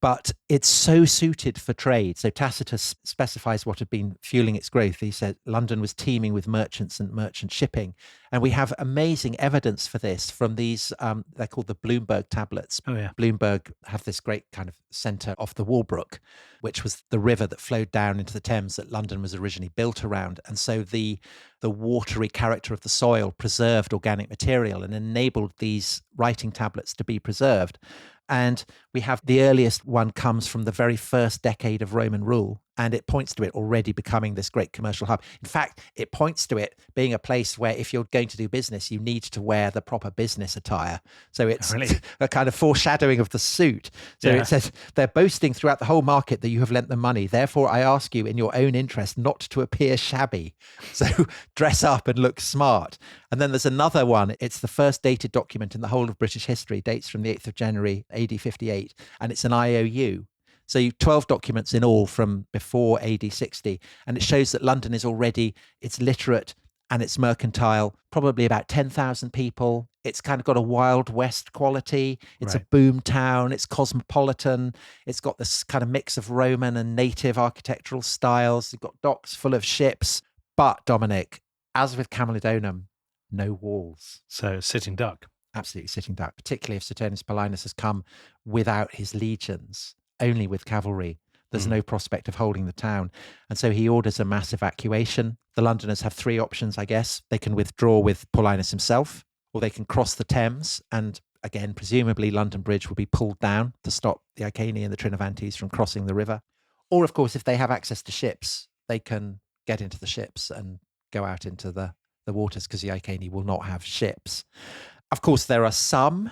S2: but it's so suited for trade. So Tacitus specifies what had been fueling its growth. He said London was teeming with merchants and merchant shipping. And we have amazing evidence for this from these, they're called the Bloomberg tablets.
S1: Oh, yeah.
S2: Bloomberg have this great kind of centre off the Walbrook, which was the river that flowed down into the Thames that London was originally built around. And so the watery character of the soil preserved organic material and enabled these writing tablets to be preserved. And we have the earliest one comes from the very first decade of Roman rule, and it points to it already becoming this great commercial hub. In fact, it points to it being a place where if you're going to do business, you need to wear the proper business attire. So it's
S1: Really?
S2: a kind of foreshadowing of the suit. So
S1: Yeah.
S2: It says, they're boasting throughout the whole market that you have lent them money. Therefore, I ask you in your own interest not to appear shabby. So dress up and look smart. And then there's another one. It's the first dated document in the whole of British history, dates from the 8th of January, AD 58, and it's an IOU. So 12 documents in all from before AD 60. And it shows that London is already, it's literate and it's mercantile, probably about 10,000 people. It's kind of got a Wild West quality. It's
S1: Right.
S2: a boom town. It's cosmopolitan. It's got this kind of mix of Roman and native architectural styles. You've got docks full of ships. But Dominic, as with Camulodunum, no walls.
S1: So sitting duck.
S2: Absolutely sitting duck, particularly if Suetonius Paulinus has come without his legions, only with cavalry. There's no prospect of holding the town. And so he orders a mass evacuation. The Londoners have 3 options, I guess. They can withdraw with Paulinus himself, or they can cross the Thames. And again, presumably London Bridge will be pulled down to stop the Iceni and the Trinovantes from crossing the river. Or, of course, if they have access to ships, they can get into the ships and go out into the waters, because the Iceni will not have ships. Of course, there are some,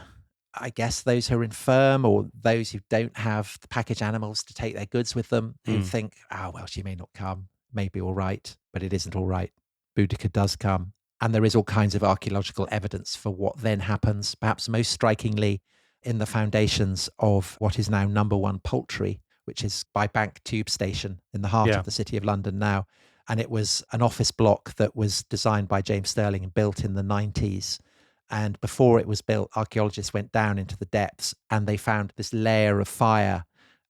S2: I guess, those who are infirm or those who don't have the package animals to take their goods with them, who think, well, she may not come, may be all right, but it isn't all right. Boudicca does come. And there is all kinds of archaeological evidence for what then happens, perhaps most strikingly in the foundations of what is now number 1 Poultry, which is by Bank Tube Station in the heart of the city of London now. And it was an office block that was designed by James Stirling and built in the 90s. And before it was built, archaeologists went down into the depths and they found this layer of fire.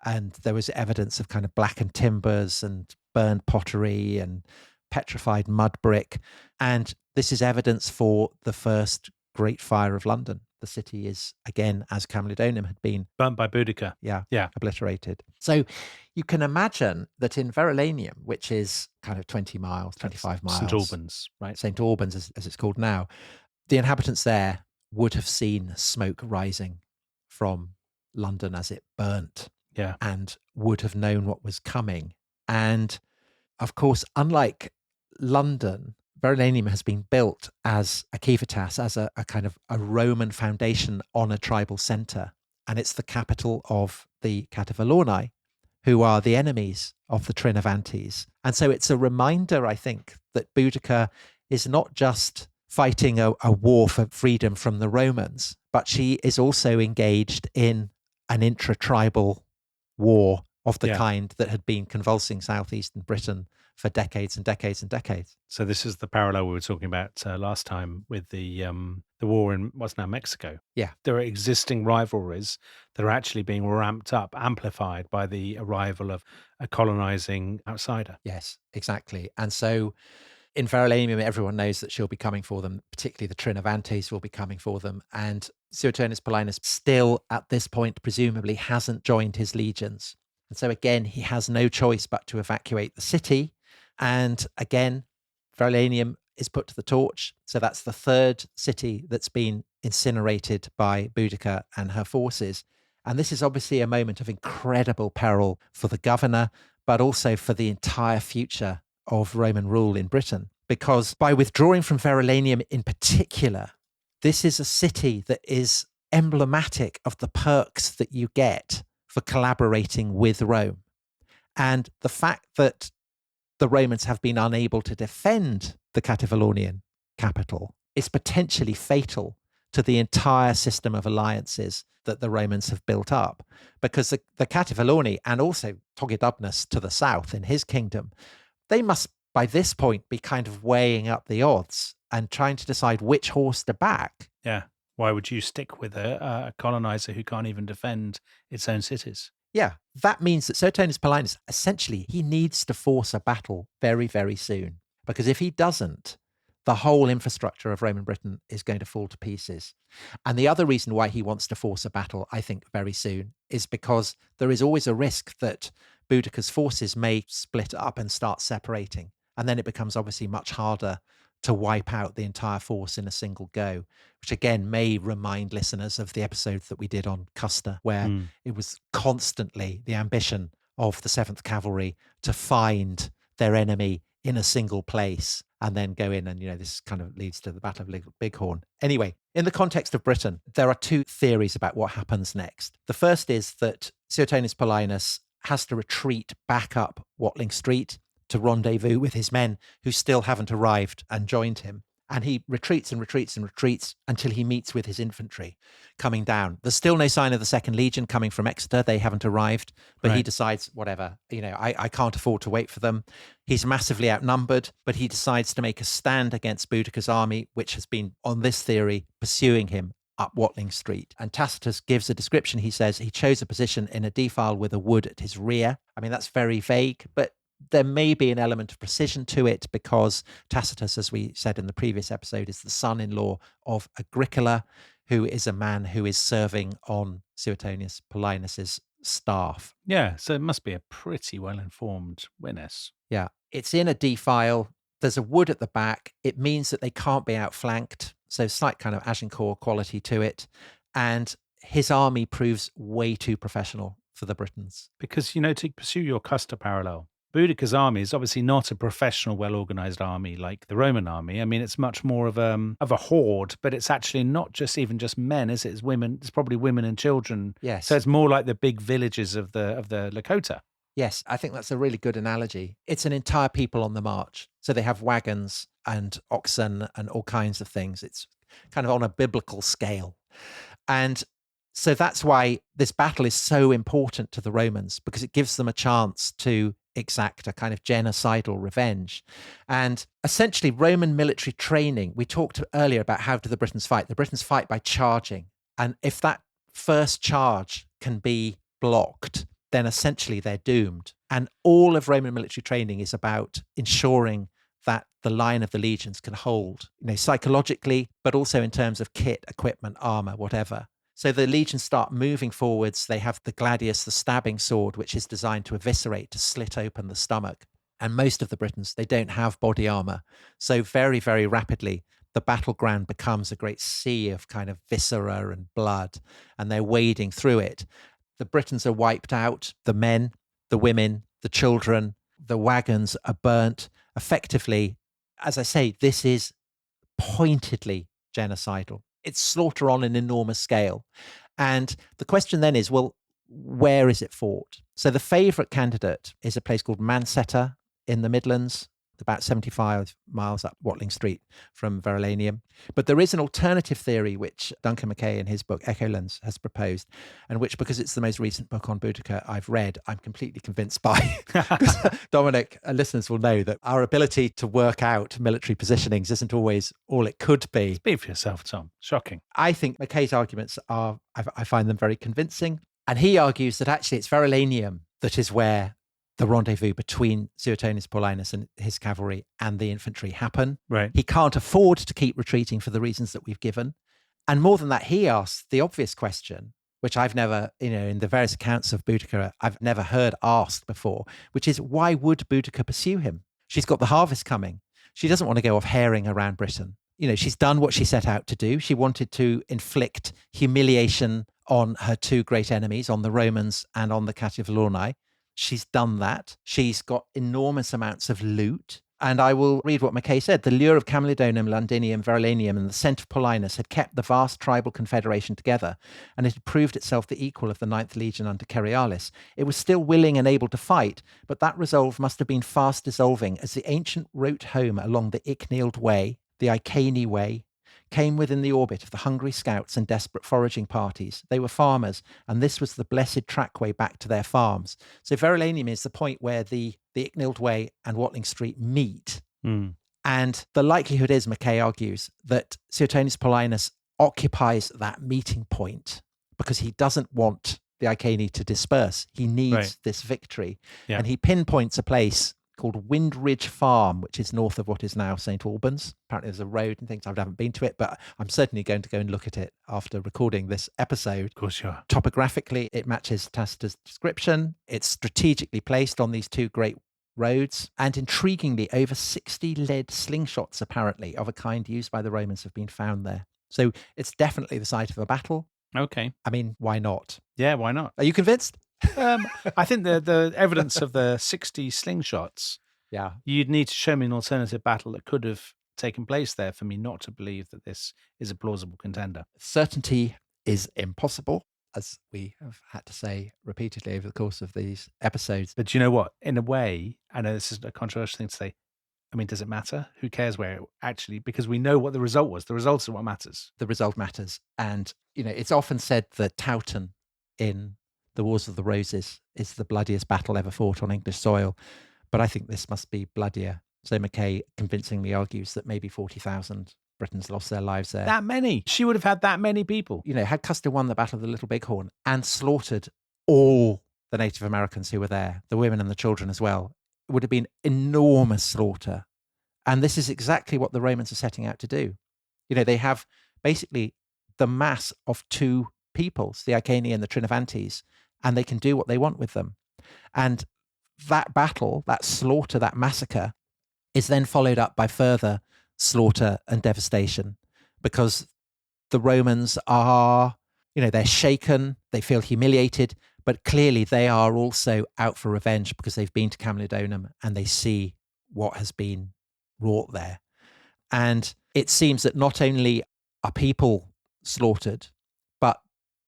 S2: And there was evidence of kind of blackened timbers and burned pottery and petrified mud brick. And this is evidence for the first Great Fire of London. The city is, again, as Camulodunum had been,
S1: Burnt by Boudicca.
S2: Yeah.
S1: Yeah.
S2: Obliterated. So you can imagine that in Verulamium, which is kind of 20 miles, 25 miles.
S1: St Albans.
S2: Right. St Albans, as it's called now. The inhabitants there would have seen smoke rising from London as it burnt.
S1: Yeah.
S2: And would have known what was coming. And of course, unlike London, Verulamium has been built as a civitas, as a kind of a Roman foundation on a tribal centre. And it's the capital of the Cativelloni, who are the enemies of the Trinovantes. And so it's a reminder, I think, that Boudicca is not just fighting a war for freedom from the Romans, but she is also engaged in an intra-tribal war of the kind that had been convulsing southeastern Britain for decades and decades and decades.
S1: So this is the parallel we were talking about last time with the war in what's now Mexico.
S2: Yeah.
S1: There are existing rivalries that are actually being ramped up, amplified by the arrival of a colonizing outsider.
S2: Yes, exactly. And so in Verulamium, everyone knows that she'll be coming for them, particularly the Trinovantes will be coming for them. And Suetonius Paulinus still, at this point, presumably hasn't joined his legions. And so again, he has no choice but to evacuate the city. And again, Verulamium is put to the torch. So that's the third city that's been incinerated by Boudicca and her forces. And this is obviously a moment of incredible peril for the governor, but also for the entire future of Roman rule in Britain. Because by withdrawing from Verulamium in particular, this is a city that is emblematic of the perks that you get for collaborating with Rome. And the fact that the Romans have been unable to defend the Cativellonian capital is potentially fatal to the entire system of alliances that the Romans have built up. Because the Cativelloni, and also Togedubnus to the south in his kingdom, they must by this point be kind of weighing up the odds and trying to decide which horse to back.
S1: Yeah. Why would you stick with a colonizer who can't even defend its own cities?
S2: Yeah, that means that Suetonius Paulinus, essentially, he needs to force a battle very, very soon. Because if he doesn't, the whole infrastructure of Roman Britain is going to fall to pieces. And the other reason why he wants to force a battle, I think, very soon, is because there is always a risk that Boudicca's forces may split up and start separating. And then it becomes obviously much harder to wipe out the entire force in a single go, which again may remind listeners of the episode that we did on Custer, where it was constantly the ambition of the 7th Cavalry to find their enemy in a single place and then go in. And, this kind of leads to the Battle of Bighorn. Anyway, in the context of Britain, there are two theories about what happens next. The first is that Suetonius Paulinus has to retreat back up Watling Street to rendezvous with his men who still haven't arrived and joined him. And he retreats and retreats and retreats until he meets with his infantry coming down. There's still no sign of the 2nd Legion coming from Exeter. They haven't arrived, but he decides, whatever, I can't afford to wait for them. He's massively outnumbered, but he decides to make a stand against Boudicca's army, which has been, on this theory, pursuing him up Watling Street. And Tacitus gives a description. He says he chose a position in a defile with a wood at his rear. I mean, that's very vague, but there may be an element of precision to it because Tacitus, as we said in the previous episode, is the son-in-law of Agricola, who is a man who is serving on Suetonius Paulinus's staff.
S1: Yeah, so it must be a pretty well-informed witness.
S2: Yeah, it's in a defile. There's a wood at the back. It means that they can't be outflanked. So slight kind of Agincourt quality to it. And his army proves way too professional for the Britons.
S1: Because, to pursue your Custer parallel, Boudicca's army is obviously not a professional, well-organized army like the Roman army. I mean, it's much more of a horde, but it's actually not just men, is it? It's women. It's probably women and children.
S2: Yes.
S1: So it's more like the big villages of the Lakota.
S2: Yes, I think that's a really good analogy. It's an entire people on the march. So they have wagons and oxen and all kinds of things. It's kind of on a biblical scale. And so that's why this battle is so important to the Romans, because it gives them a chance to exact a kind of genocidal revenge. And essentially Roman military training, we talked earlier about how do the Britons fight. The Britons fight by charging. And if that first charge can be blocked, then essentially they're doomed. And all of Roman military training is about ensuring that the line of the legions can hold, psychologically, but also in terms of kit, equipment, armor, whatever. So the legions start moving forwards. They have the gladius, the stabbing sword, which is designed to eviscerate, to slit open the stomach. And most of the Britons, they don't have body armor. So very, very rapidly, the battleground becomes a great sea of kind of viscera and blood, and they're wading through it. The Britons are wiped out, the men, the women, the children. the wagons are burnt. Effectively, as I say, this is pointedly genocidal. It's slaughter on an enormous scale. And the question then is, well, where is it fought? So the favourite candidate is a place called Manchester in the Midlands, about 75 miles up Watling Street from Verulamium. But there is an alternative theory which Duncan Mackay in his book Echolands has proposed, and which, because it's the most recent book on Boudicca I've read, I'm completely convinced by. Dominic, listeners will know that our ability to work out military positionings isn't always all it could be.
S1: Speak for yourself, Tom. Shocking.
S2: I think Mackay's arguments are, I find them very convincing. And he argues that actually it's Verulamium that is where the rendezvous between Suetonius Paulinus and his cavalry and the infantry happen.
S1: Right.
S2: He can't afford to keep retreating for the reasons that we've given. And more than that, he asks the obvious question, which I've never, in the various accounts of Boudicca, I've never heard asked before, which is, why would Boudicca pursue him? She's got the harvest coming. She doesn't want to go off herring around Britain. She's done what she set out to do. She wanted to inflict humiliation on her two great enemies, on the Romans and on the Cativalorni. She's done that. She's got enormous amounts of loot. And I will read what Mackay said. The lure of Camulodunum, Londinium, Verulamium, and the scent of Paulinus had kept the vast tribal confederation together, and it had proved itself the equal of the 9th Legion under Cerealis. It was still willing and able to fight, but that resolve must have been fast dissolving as the ancient route home along the Icknield Way, the Iceni Way, came within the orbit of the hungry scouts and desperate foraging parties. They were farmers, and this was the blessed trackway back to their farms. So Verulamium is the point where the Icknield Way and Watling Street meet.
S1: Mm.
S2: And the likelihood is, Mackay argues, that Suetonius Paulinus occupies that meeting point because he doesn't want the Iceni to disperse. He needs this victory.
S1: Yeah.
S2: And he pinpoints a place called Windridge Farm, which is north of what is now St. Albans. Apparently there's a road and things. I haven't been to it, but I'm certainly going to go and look at it after recording this episode.
S1: Of course you are.
S2: Topographically, it matches Tacitus' description. It's strategically placed on these two great roads. And intriguingly, over 60 lead slingshots, apparently, of a kind used by the Romans have been found there. So it's definitely the site of a battle.
S1: Okay.
S2: I mean, why not?
S1: Yeah, why not?
S2: Are you convinced?
S1: I think the evidence of the 60 slingshots,
S2: Yeah.
S1: you'd need to show me an alternative battle that could have taken place there for me not to believe that this is a plausible contender.
S2: Certainty is impossible, as we have had to say repeatedly over the course of these episodes.
S1: But you know what? In a way, I know this is a controversial thing to say. I mean, does it matter? Who cares where it actually, because we know what the result was. The results are what matters.
S2: The result matters. And, it's often said that Towton in the Wars of the Roses is the bloodiest battle ever fought on English soil. But I think this must be bloodier. So Mackay convincingly argues that maybe 40,000 Britons lost their lives there.
S1: That many. She would have had that many people.
S2: Had Custer won the Battle of the Little Bighorn and slaughtered all the Native Americans who were there, the women and the children as well, it would have been enormous slaughter. And this is exactly what the Romans are setting out to do. They have basically the mass of two peoples, the Iceni and the Trinovantes, and they can do what they want with them. And that battle, that slaughter, that massacre is then followed up by further slaughter and devastation because the Romans are, they're shaken, they feel humiliated, but clearly they are also out for revenge because they've been to Camulodunum and they see what has been wrought there. And it seems that not only are people slaughtered, but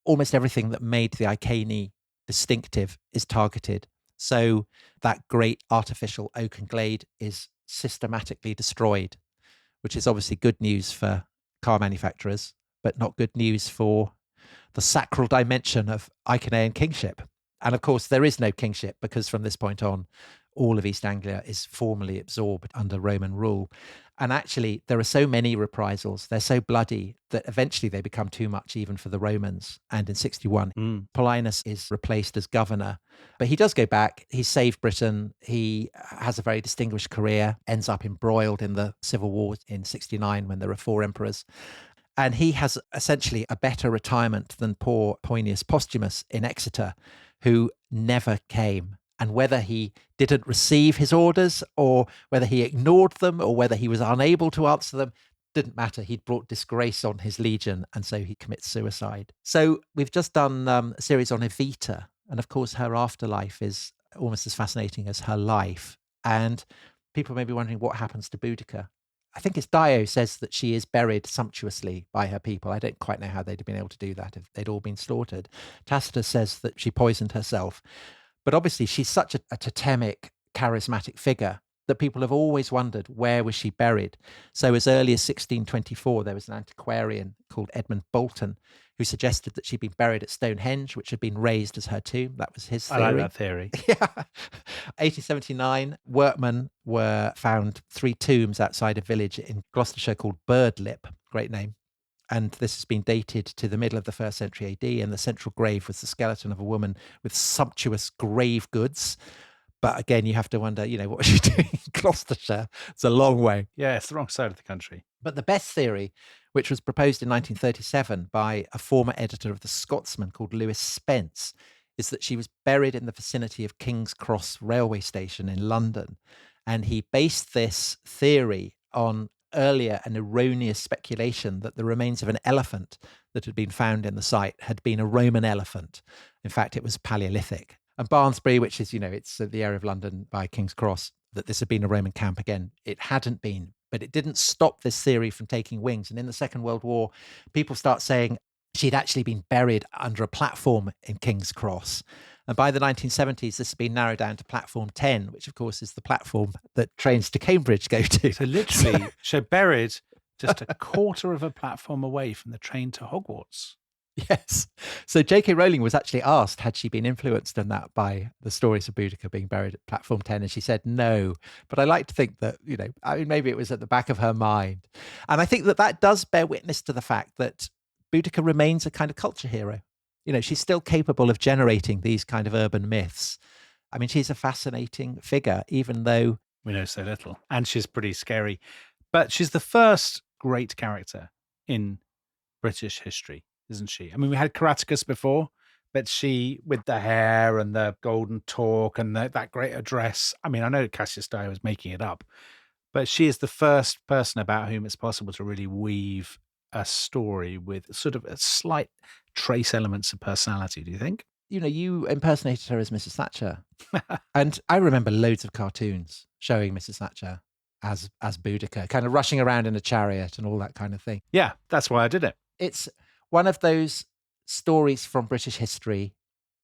S2: almost everything that made the Iceni distinctive is targeted. So that great artificial oaken glade is systematically destroyed, which is obviously good news for car manufacturers, but not good news for the sacral dimension of Icenian kingship. And of course, there is no kingship because from this point on, all of East Anglia is formally absorbed under Roman rule. And actually, there are so many reprisals, they're so bloody that eventually they become too much even for the Romans. And in 61, Paulinus is replaced as governor. But he does go back. He's saved Britain. He has a very distinguished career, ends up embroiled in the civil war in 69 when there are 4 emperors. And he has essentially a better retirement than poor Poenius Posthumus in Exeter, who never came. And whether he didn't receive his orders or whether he ignored them or whether he was unable to answer them, didn't matter. He'd brought disgrace on his legion, and so he commits suicide. So we've just done a series on Evita. And of course, her afterlife is almost as fascinating as her life. And people may be wondering what happens to Boudicca. I think it's Dio says that she is buried sumptuously by her people. I don't quite know how they'd have been able to do that if they'd all been slaughtered. Tacitus says that she poisoned herself. But obviously she's such a totemic, charismatic figure that people have always wondered, where was she buried? So as early as 1624, there was an antiquarian called Edmund Bolton who suggested that she'd been buried at Stonehenge, which had been raised as her tomb. That was his theory.
S1: I like that theory.
S2: Yeah. 1879, workmen were found 3 tombs outside a village in Gloucestershire called Birdlip. Great name. And this has been dated to the middle of the 1st century AD. And the central grave was the skeleton of a woman with sumptuous grave goods. But again, you have to wonder, what was she doing in Gloucestershire? It's a long way.
S1: Yeah, it's the wrong side of the country.
S2: But the best theory, which was proposed in 1937 by a former editor of The Scotsman called Lewis Spence, is that she was buried in the vicinity of King's Cross railway station in London. And he based this theory on earlier an erroneous speculation that the remains of an elephant that had been found in the site had been a Roman elephant. In fact, it was Paleolithic. And Barnsbury, which is, it's the area of London by King's Cross, that this had been a Roman camp again. It hadn't been, but it didn't stop this theory from taking wings. And in the Second World War, people start saying she'd actually been buried under a platform in King's Cross. And by the 1970s, this has been narrowed down to platform 10, which of course is the platform that trains to Cambridge go to.
S1: So literally, so buried just a quarter of a platform away from the train to Hogwarts.
S2: Yes. So J.K. Rowling was actually asked, had she been influenced in that by the stories of Boudicca being buried at platform 10? And she said no. But I like to think that, maybe it was at the back of her mind. And I think that does bear witness to the fact that Boudicca remains a kind of culture hero. She's still capable of generating these kind of urban myths. I mean, she's a fascinating figure, even though
S1: we know so little. And she's pretty scary. But she's the first great character in British history, isn't she? I mean, we had Caraticus before, but she, with the hair and the golden talk and that great address, I mean, I know Cassius Dio was making it up, but she is the first person about whom it's possible to really weave a story with sort of a slight trace elements of personality, do you think?
S2: You impersonated her as Mrs. Thatcher. And I remember loads of cartoons showing Mrs. Thatcher as Boudicca, kind of rushing around in a chariot and all that kind of thing.
S1: Yeah, that's why I did it.
S2: It's one of those stories from British history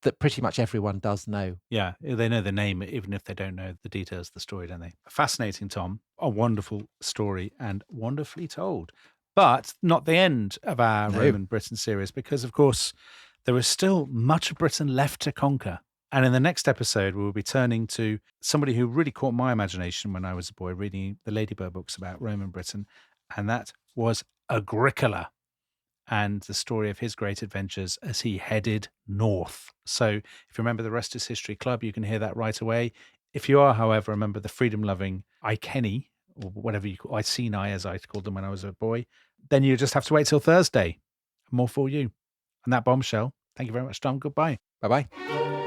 S2: that pretty much everyone does know.
S1: Yeah, they know the name, even if they don't know the details of the story, don't they? Fascinating, Tom. A wonderful story and wonderfully told. But not the end of our Roman Britain series, because, of course, there is still much of Britain left to conquer. And in the next episode, we will be turning to somebody who really caught my imagination when I was a boy reading the Ladybird books about Roman Britain, and that was Agricola and the story of his great adventures as he headed north. So if you remember the Rest is History Club, you can hear that right away. If you are, however, remember the freedom-loving Iceni, or whatever you call Iceni, as I called them when I was a boy, then you just have to wait till Thursday. More for you. And that bombshell. Thank you very much, Tom. Goodbye.
S2: Bye-bye.